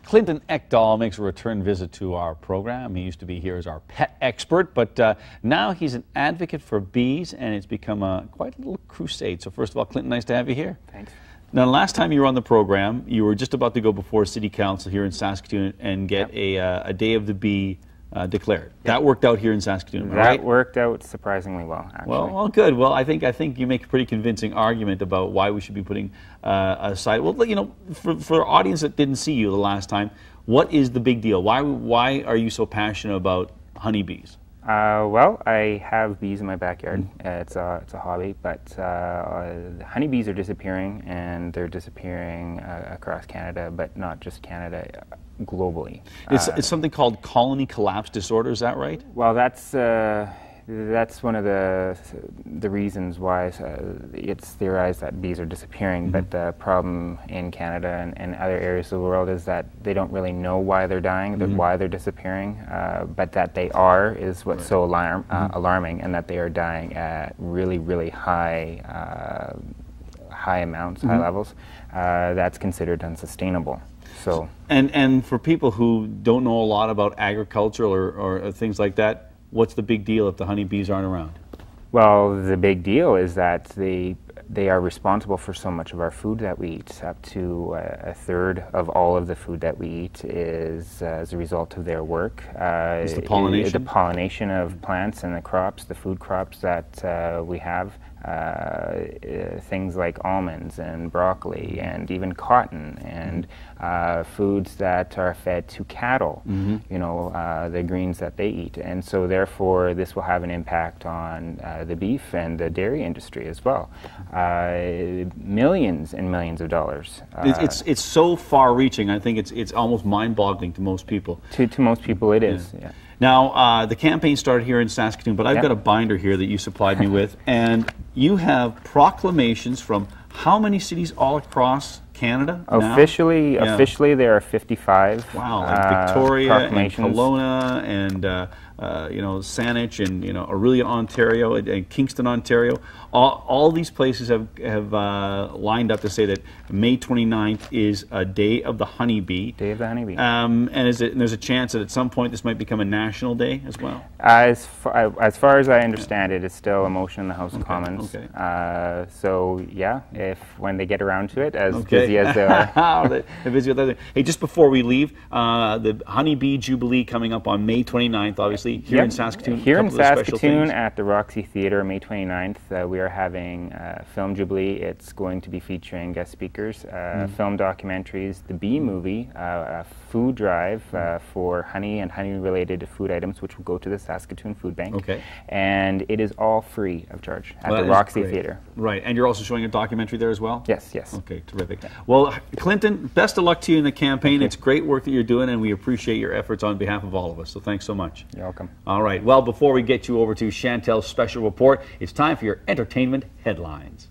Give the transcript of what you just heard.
Clinton Ekdahl makes a return visit to our program. He used to be here as our pet expert, but now he's an advocate for bees, and it's become quite a little crusade. So first of all, Clinton, nice to have you here. Thanks. Now, the last time you were on the program, you were just about to go before City Council here in Saskatoon and get a Day of the Bee declared. That worked out here in Saskatoon, right? That worked out surprisingly well, actually. Well, good. Well, I think you make a pretty convincing argument about why we should be putting aside. Well, you know, for our audience that didn't see you the last time, what is the big deal? Why are you so passionate about honeybees? Well, I have bees in my backyard. It's a hobby, but honeybees are disappearing, and they're disappearing across Canada, but not just Canada, globally. It's something called colony collapse disorder. Is that right? Well, that's one of the reasons why it's theorized that bees are disappearing. But the problem in Canada and other areas of the world is that they don't really know why they're dying, why they're disappearing, but that they are is what's so alarming, and that they are dying at really, really high amounts, high levels. That's considered unsustainable. So and for people who don't know a lot about agriculture or things like that, what's the big deal if the honeybees aren't around? Well, the big deal is that they are responsible for so much of our food that we eat. Up to a third of all of the food that we eat is as a result of their work. Is the pollination? The pollination of plants and the crops, the food crops that we have. Things like almonds and broccoli and even cotton and foods that are fed to cattle, you know, the greens that they eat. And so therefore this will have an impact on the beef and the dairy industry as well. Millions and millions of dollars. It's so far reaching, I think it's almost mind-boggling to most people. To most people it is, yeah. Now, the campaign started here in Saskatoon, but I've got a binder here that you supplied me with, and you have proclamations from how many cities all across Canada now? Officially there are 55. Wow, like Victoria and Kelowna and you know, Saanich and, you know, Orillia, Ontario and Kingston, Ontario. All these places have lined up to say that May 29th is a Day of the Honeybee. Day of the Honeybee. And there's a chance that at some point this might become a national day as well? As far as I understand it, it's still a motion in the House of Commons. Okay. So yeah, when they get around to it, as busy as they are. They're busy with other things. Hey, just before we leave, the Bee Jubilee coming up on May 29th, obviously, here in Saskatoon. Here in Saskatoon at the Roxy Theatre, May 29th, we are having Film Jubilee. It's going to be featuring guest speakers, film documentaries, the Bee movie, a food drive for honey and honey-related food items, which will go to the Saskatoon Food Bank. Okay. And it is all free of charge at the Roxy Theatre. Right, and you're also showing a documentary there as well? Yes, yes. Okay, terrific. Well, Clinton, best of luck to you in the campaign. It's great work that you're doing, and we appreciate your efforts on behalf of all of us, so thanks so much. You're welcome. All right, well, before we get you over to Chantel's special report, it's time for your entertainment headlines.